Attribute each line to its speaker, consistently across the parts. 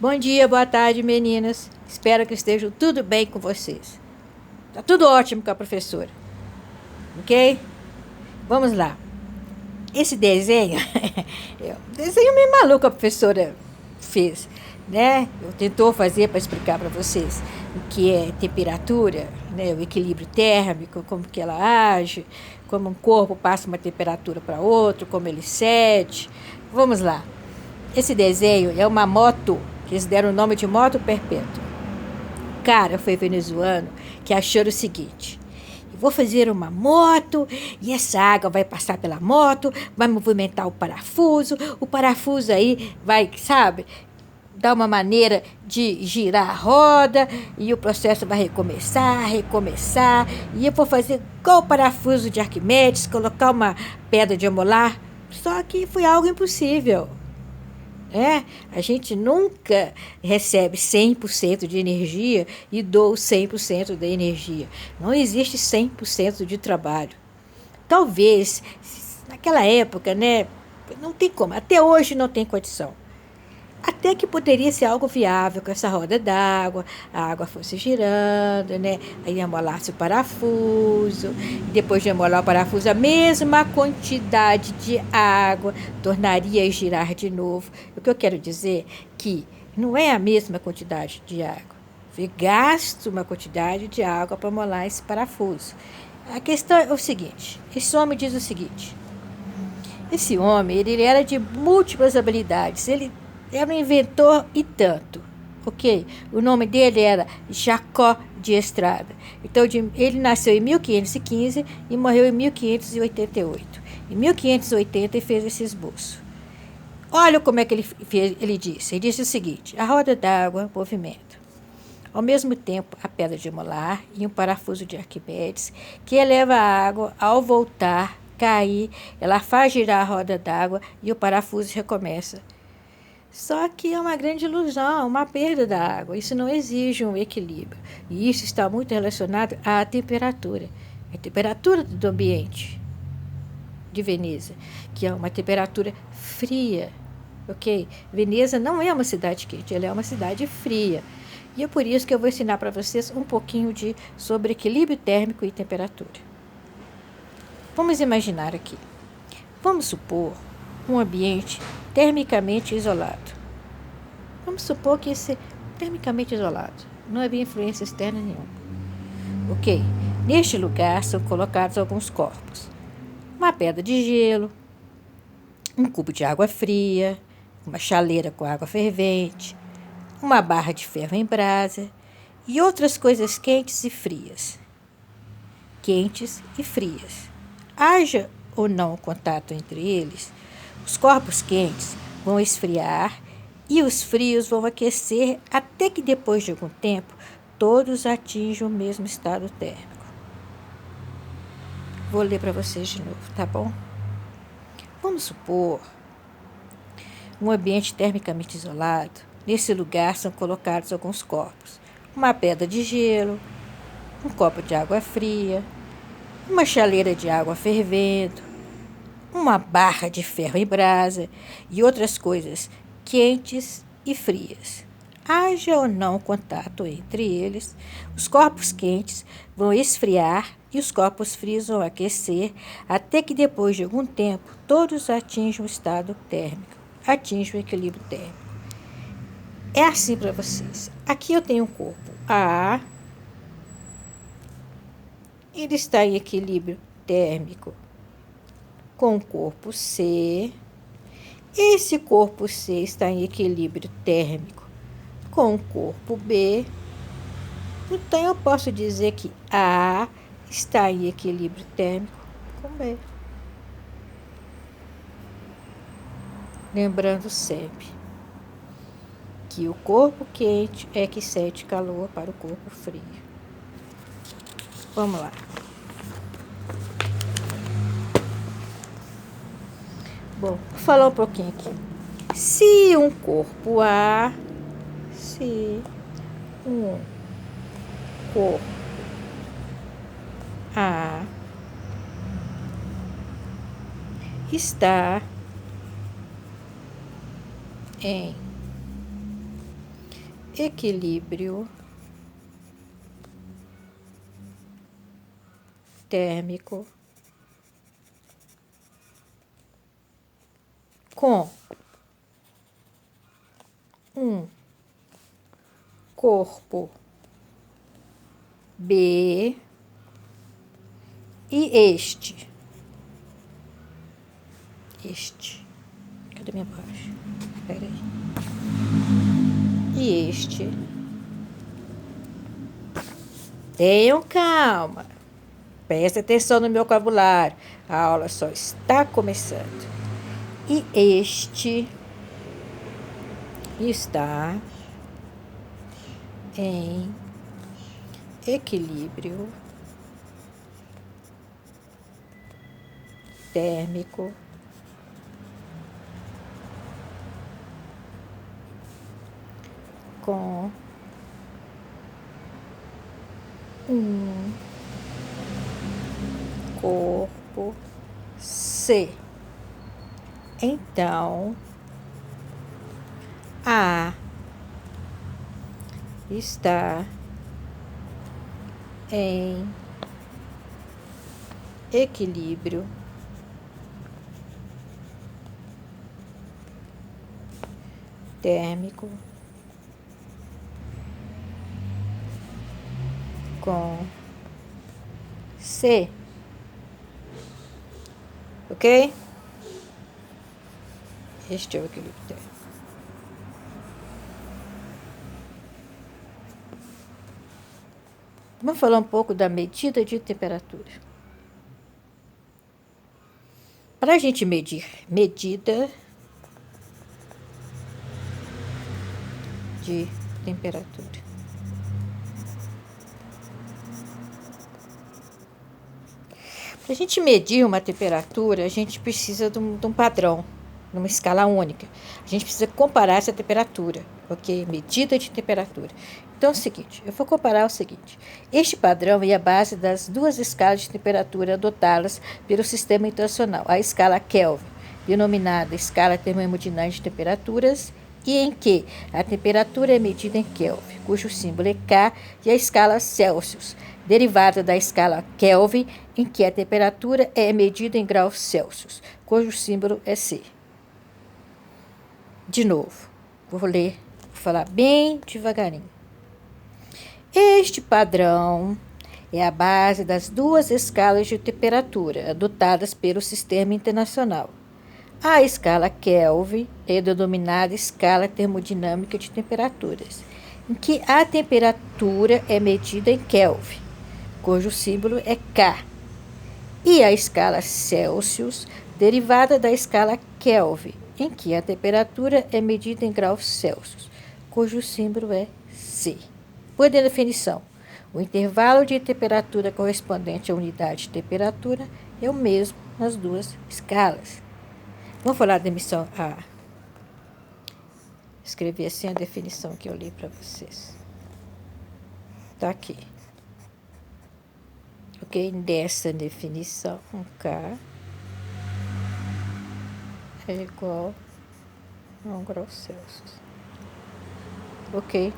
Speaker 1: Bom dia, boa tarde, meninas. Espero que esteja tudo bem com vocês. Tá tudo ótimo com a professora, ok? Vamos lá. Esse desenho, é um desenho meio maluco a professora fez, né? Eu tentou fazer para explicar para vocês o que é temperatura, né? O equilíbrio térmico, como que ela age, como um corpo passa uma temperatura para outro, como ele cede. Vamos lá. Esse desenho é uma moto, que eles deram o nome de moto perpétua. O cara foi venezuelano que achou o seguinte: eu vou fazer uma moto e essa água vai passar pela moto, vai movimentar o parafuso aí vai, sabe, dar uma maneira de girar a roda e o processo vai recomeçar, e eu vou fazer igual o parafuso de Arquimedes, colocar uma pedra de amolar, só que foi algo impossível. A gente nunca recebe 100% de energia e doa 100% da energia. Não existe 100% de trabalho. Talvez, naquela época, né, não tem como, até hoje não tem condição. Até que poderia ser algo viável com essa roda d'água, a água fosse girando, né? Aí amolasse o parafuso, depois de amolar o parafuso, a mesma quantidade de água tornaria a girar de novo. O que eu quero dizer é que não é a mesma quantidade de água. Foi gasto uma quantidade de água para amolar esse parafuso. A questão é o seguinte: esse homem diz o seguinte. Esse homem, ele era de múltiplas habilidades. Ele era um inventor e tanto, ok? O nome dele era Jacó de Estrada. Então, ele nasceu em 1515 e morreu em 1588. Em 1580, ele fez esse esboço. Olha como é que ele fez, ele disse. Ele disse o seguinte: a roda d'água movimenta. Ao mesmo tempo, a pedra de molar e um parafuso de Arquimedes, que eleva a água ao voltar, cair, ela faz girar a roda d'água e o parafuso recomeça. Só que é uma grande ilusão, uma perda da água. Isso não exige um equilíbrio. E isso está muito relacionado à temperatura. A temperatura do ambiente de Veneza, que é uma temperatura fria, ok? Veneza não é uma cidade quente, ela é uma cidade fria. E é por isso que eu vou ensinar para vocês um pouquinho sobre equilíbrio térmico e temperatura. Vamos imaginar aqui. Vamos supor um ambiente termicamente isolado. Vamos supor que esse termicamente isolado não havia influência externa nenhuma. Ok, neste lugar são colocados alguns corpos. Uma pedra de gelo, um cubo de água fria, uma chaleira com água fervente, uma barra de ferro em brasa e outras coisas quentes e frias. Quentes e frias. Haja ou não contato entre eles, os corpos quentes vão esfriar e os frios vão aquecer até que depois de algum tempo todos atinjam o mesmo estado térmico. Vou ler para vocês de novo, tá bom? Vamos supor um ambiente termicamente isolado. Nesse lugar são colocados alguns corpos. Uma pedra de gelo, um copo de água fria, uma chaleira de água fervendo, uma barra de ferro em brasa e outras coisas quentes e frias. Haja ou não contato entre eles, os corpos quentes vão esfriar e os corpos frios vão aquecer, até que depois de algum tempo todos atinjam o estado térmico, atingem o equilíbrio térmico. É assim para vocês. Aqui eu tenho um corpo A, ele está em equilíbrio térmico com o corpo C. Esse corpo C está em equilíbrio térmico com o corpo B. Então, eu posso dizer que A está em equilíbrio térmico com B. Lembrando sempre que o corpo quente é que cede calor para o corpo frio. Vamos lá. Bom, vou falar um pouquinho aqui. Se um corpo A está em equilíbrio térmico com um corpo B e este. Cadê minha borracha? Espera aí. E este. Tenham calma. Presta atenção no meu vocabulário. A aula só está começando. E este está em equilíbrio térmico com um corpo C. Então, A está em equilíbrio térmico com C. Ok? Este é o equilíbrio térmico. Vamos falar um pouco da medida de temperatura. Para a gente medir medida de temperatura. Para a gente medir uma temperatura, a gente precisa de um padrão, numa escala única. A gente precisa comparar essa temperatura, ok? Medida de temperatura. Então, é o seguinte, eu vou comparar o seguinte. Este padrão é a base das duas escalas de temperatura adotadas pelo Sistema Internacional. A escala Kelvin, denominada escala termodinâmica de temperaturas, e em que a temperatura é medida em Kelvin, cujo símbolo é K, e a escala Celsius, derivada da escala Kelvin, em que a temperatura é medida em graus Celsius, cujo símbolo é C. De novo, vou falar bem devagarinho. Este padrão é a base das duas escalas de temperatura adotadas pelo Sistema Internacional. A escala Kelvin é denominada escala termodinâmica de temperaturas, em que a temperatura é medida em Kelvin, cujo símbolo é K, e a escala Celsius, derivada da escala Kelvin, em que a temperatura é medida em graus Celsius, cujo símbolo é C. Por definição, o intervalo de temperatura correspondente à unidade de temperatura é o mesmo nas duas escalas. Vamos falar da emissão A. Escrevi assim a definição que eu li para vocês. Está aqui. Ok? Dessa definição, K é igual a 1 grau Celsius. Ok?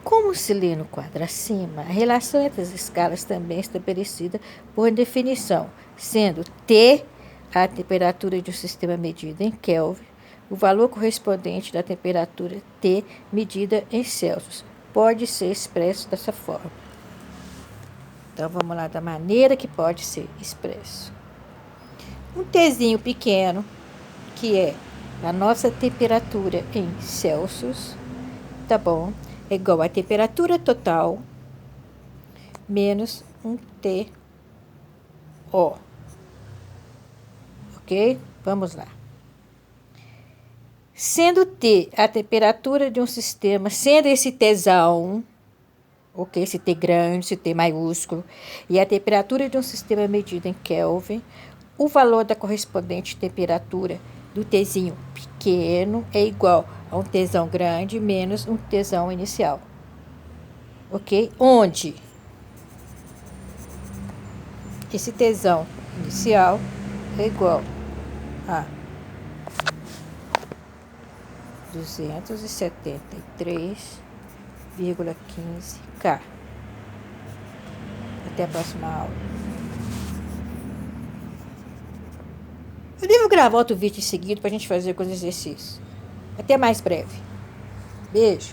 Speaker 1: Como se lê no quadro acima, a relação entre as escalas também é estabelecida por definição, sendo T a temperatura de um sistema medida em Kelvin, o valor correspondente da temperatura T medida em Celsius pode ser expresso dessa forma. Então, vamos lá da maneira que pode ser expresso. Um Tzinho pequeno, que é a nossa temperatura em Celsius, tá bom? É igual a temperatura total menos um TO. Ok? Vamos lá. Sendo T a temperatura de um sistema, sendo esse Tzão, ok? Esse T grande, esse T maiúsculo, e a temperatura de um sistema medida em Kelvin, o valor da correspondente temperatura do Tzinho pequeno é igual a um Tzão grande menos um Tzão inicial. Ok? Onde esse Tzão inicial é igual a 273 0,15K. Até a próxima aula. Eu devo gravar outro vídeo em seguida para a gente fazer com os exercícios. Até mais breve. Beijo.